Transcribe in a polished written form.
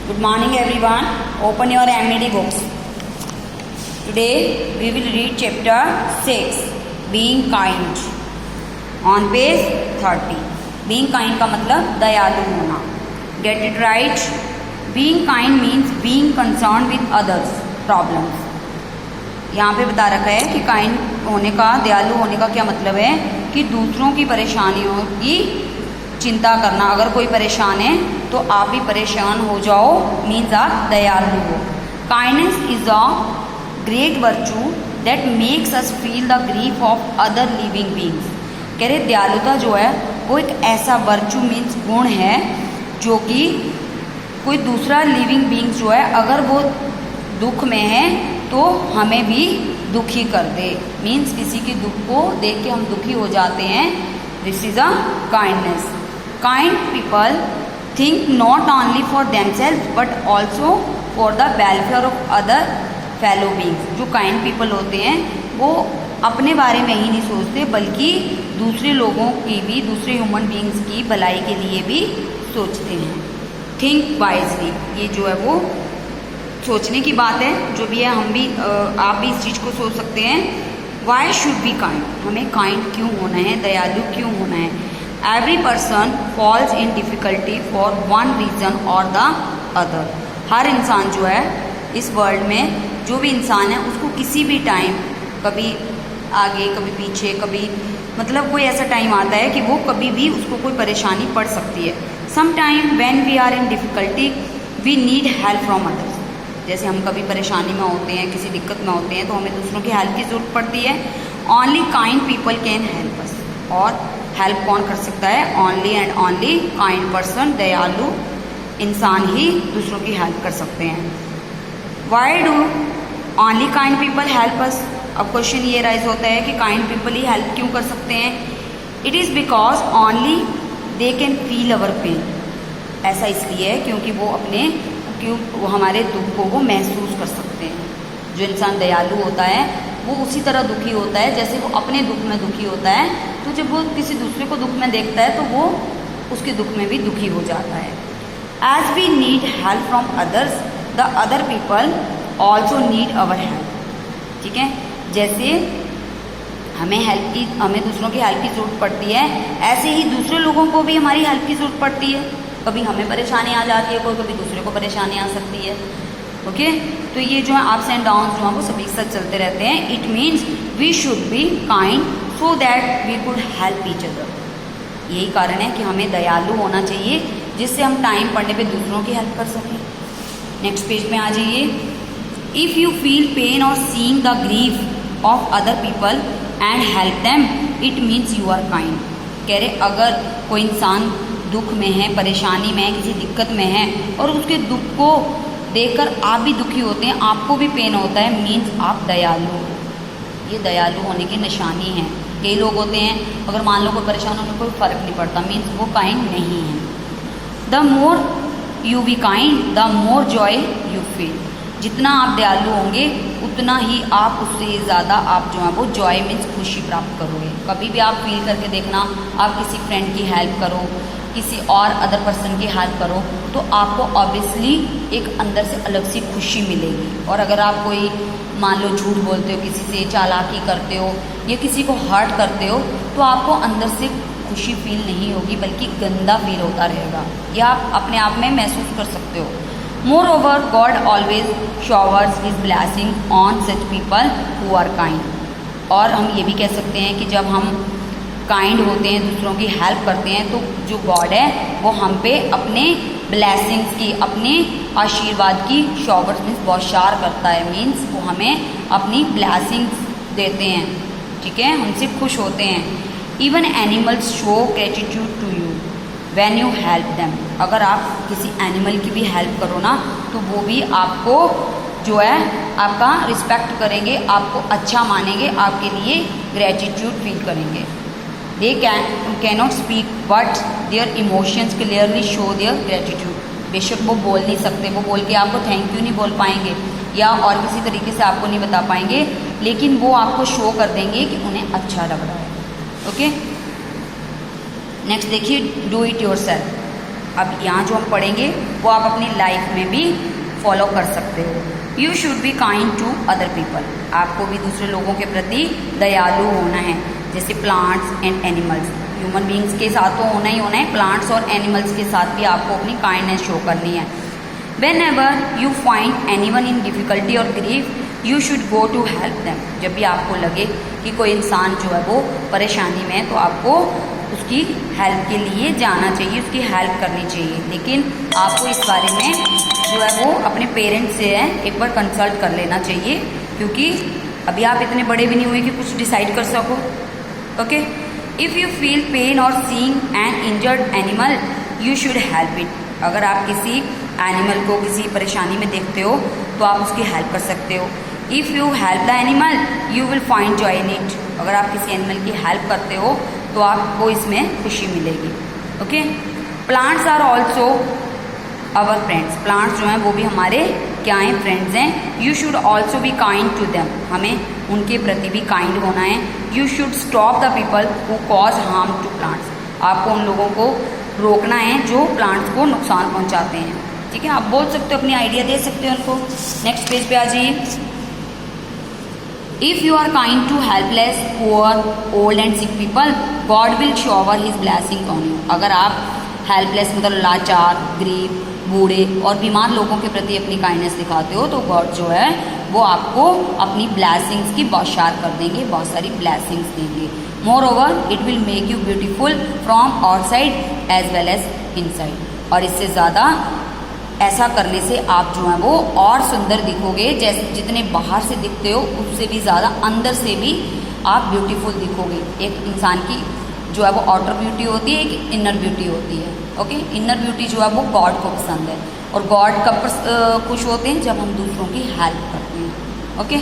Good morning everyone. Open your MED books. Today we will read chapter 6, Being Kind. On page 30. Being kind का मतलब दयालु होना. Get it right. Being kind means being concerned with others' problems. यहाँ पे बता रखा है कि काइंड होने का, दयालु होने का क्या मतलब है कि दूसरों की परेशानियों की चिंता करना. अगर कोई परेशान है तो आप भी परेशान हो जाओ, मीन्स आप दयालु हो. Kindness is a great virtue that makes us feel the grief of other living beings. कह रहे दयालुता जो है वो एक ऐसा वर्चू मीन्स गुण है जो कि कोई दूसरा लिविंग बींग्स जो है अगर वो दुख में है तो हमें भी दुखी कर दे. मीन्स किसी के दुख को देख के हम दुखी हो जाते हैं. This is a kindness. Kind people think not only for themselves but also for the welfare of other fellow beings. जो kind people होते हैं वो अपने बारे में ही नहीं सोचते बल्कि दूसरे लोगों की भी, दूसरे ह्यूमन बींग्स की भलाई के लिए भी सोचते हैं. थिंक वाइजली, ये जो है वो सोचने की बात है. जो भी है हम भी आप भी इस चीज़ को सोच सकते हैं. वाई शुड बी काइंड, हमें काइंड क्यों होना है, दयालु क्यों होना है. Every person falls in difficulty for one reason or the other. हर इंसान जो है इस वर्ल्ड में, जो भी इंसान है उसको किसी भी टाइम, कभी आगे कभी पीछे, कभी मतलब कोई ऐसा टाइम आता है कि वो कभी भी उसको कोई परेशानी पड़ सकती है. Some time when we are in difficulty we need help from others. जैसे हम कभी परेशानी में होते हैं, किसी दिक्कत में होते हैं तो हमें दूसरों की हेल्प की ज़रूरत पड़ती है. Only kind people can help us. और हेल्प कौन कर सकता है? Only and only kind person. दयालु इंसान ही दूसरों की हेल्प कर सकते हैं. Why do only kind people help us. अब क्वेश्चन ये राइज होता है कि काइंड पीपल ही हेल्प क्यों कर सकते हैं. It is because only they can feel our pain. ऐसा इसलिए है क्योंकि वो हमारे दुख को वो महसूस कर सकते हैं. जो इंसान दयालु होता है वो उसी तरह दुखी होता है जैसे वो अपने दुख में दुखी होता है. तो जब वो किसी दूसरे को दुख में देखता है तो वो उसके दुख में भी दुखी हो जाता है. As we need help from others the other people also need our help. ठीक है, जैसे हमें दूसरों की हेल्प की ज़रूरत पड़ती है, ऐसे ही दूसरे लोगों को भी हमारी हेल्प की ज़रूरत पड़ती है. कभी हमें परेशानी आ जाती है, कभी दूसरे को परेशानी आ सकती है. ओके तो ये जो है अप्स एंड डाउन्स जो है वो सभी के साथ चलते रहते हैं. It means we should be kind so that we could help each other. यही कारण है कि हमें दयालु होना चाहिए जिससे हम टाइम पड़ने पे दूसरों की हेल्प कर सकें. नेक्स्ट पेज में आ जाइए. इफ़ यू फील पेन और seeing the grief of other people and help them it means you are kind. कह रहे अगर कोई इंसान दुख में है, परेशानी में है, किसी दिक्कत में है और उसके दुख को देखकर आप भी दुखी होते हैं, आपको भी पेन होता है, मीन्स आप दयालु हो. ये दयालु होने की निशानी है. कई लोग होते हैं अगर मान लो कोई परेशान हो, कोई फ़र्क नहीं पड़ता, मीन्स वो काइंड नहीं है. The more you be kind the more Joy you feel. जितना आप दयालु होंगे उतना ही आप उससे ज़्यादा आप जो है वो जॉय मीन्स खुशी प्राप्त करोगे. कभी भी आप फील करके देखना, आप किसी फ्रेंड की हेल्प करो, किसी और अदर पर्सन की हेल्प करो तो आपको ऑब्वियसली एक अंदर से अलग सी खुशी मिलेगी. और अगर आप कोई मान लो झूठ बोलते हो, किसी से चालाकी करते हो या किसी को हर्ट करते हो तो आपको अंदर से खुशी फील नहीं होगी बल्कि गंदा फील होता रहेगा. यह आप अपने आप में महसूस कर सकते हो. Moreover God always showers his blessing on such people who are kind. और हम ये भी कह सकते हैं कि जब हम काइंड होते हैं, दूसरों की हेल्प करते हैं तो जो गॉड है वो हम पे अपने ब्लेसिंग्स की, अपने आशीर्वाद की शॉवर्स मीन्स बौछार करता है. मीन्स वो हमें अपनी ब्लेसिंग्स देते हैं. ठीक है, हमसे खुश होते हैं. Even animals show gratitude to you when you help them. अगर आप किसी एनिमल की भी हेल्प करो ना तो वो भी आपको जो है आपका रिस्पेक्ट करेंगे, आपको अच्छा मानेंगे, आपके लिए ग्रेटिट्यूड फील करेंगे. They cannot speak but their emotions clearly show their gratitude. बेशक वो बोल नहीं सकते, वो बोल के आपको थैंक यू नहीं बोल पाएंगे या और किसी तरीके से आपको नहीं बता पाएंगे, लेकिन वो आपको शो कर देंगे कि उन्हें अच्छा लग रहा है. ओके नेक्स्ट देखिए, डू इट योरसेल्फ. अब यहाँ जो हम पढ़ेंगे वो आप अपनी लाइफ में भी फॉलो कर सकते हो। You should be kind to other people, आपको भी दूसरे लोगों के प्रति दयालु होना है, जैसे plants and animals. Human beings के साथ तो होना ही होना है, प्लांट्स और एनिमल्स के साथ भी आपको अपनी काइंडनेस शो करनी है। Whenever you find anyone in difficulty और grief you should go to help them, जब भी आपको लगे कि कोई इंसान जो है वो परेशानी में है तो आपको उसकी हेल्प के लिए जाना चाहिए, उसकी हेल्प करनी चाहिए। लेकिन आपको इस बारे में जो है वो अपने पेरेंट्स से है एक बार कंसल्ट कर लेना चाहिए, क्योंकि अभी आप इतने बड़े भी नहीं हुए कि कुछ डिसाइड कर सको। Okay, if you feel pain और seeing an injured animal you should help it, अगर आप किसी एनिमल को किसी परेशानी में देखते हो तो आप उसकी हेल्प कर सकते हो। If you help the animal you will find joy in it, अगर आप किसी एनिमल की हेल्प करते हो तो आपको इसमें खुशी मिलेगी। Okay, plants are also our friends, plants जो हैं वो भी हमारे क्या हैं, फ्रेंड्स हैं। You should also be kind to them, हमें उनके प्रति भी काइंड होना है। You should stop the people who cause harm to plants, आपको उन लोगों को रोकना है जो प्लांट्स को नुकसान पहुंचाते हैं। ठीक है, आप बोल सकते हो, अपनी आइडिया दे सकते हो उनको। नेक्स्ट पेज पे आ जाइए। If you are kind to helpless, poor, old and sick people God will shower his blessing on you, अगर आप हेल्पलेस मतलब लाचार, गरीब, बूढ़े और बीमार लोगों के प्रति अपनी काइंडनेस दिखाते हो तो गॉड जो है वो आपको अपनी ब्लेसिंग्स की बौछार कर देंगे, बहुत सारी ब्लेसिंग्स देंगे। Moreover it will make you beautiful from outside as well as inside, और इससे ज़्यादा ऐसा करने से आप जो है वो और सुंदर दिखोगे, जैसे जितने बाहर से दिखते हो उससे भी ज़्यादा अंदर से भी आप ब्यूटीफुल दिखोगे। एक इंसान की जो है वो आउटर ब्यूटी होती है, एक इनर ब्यूटी होती है। ओके, इनर ब्यूटी जो है वो गॉड को पसंद है, और गॉड कब खुश होते हैं, जब हम दूसरों की हेल्प करते हैं। ओके।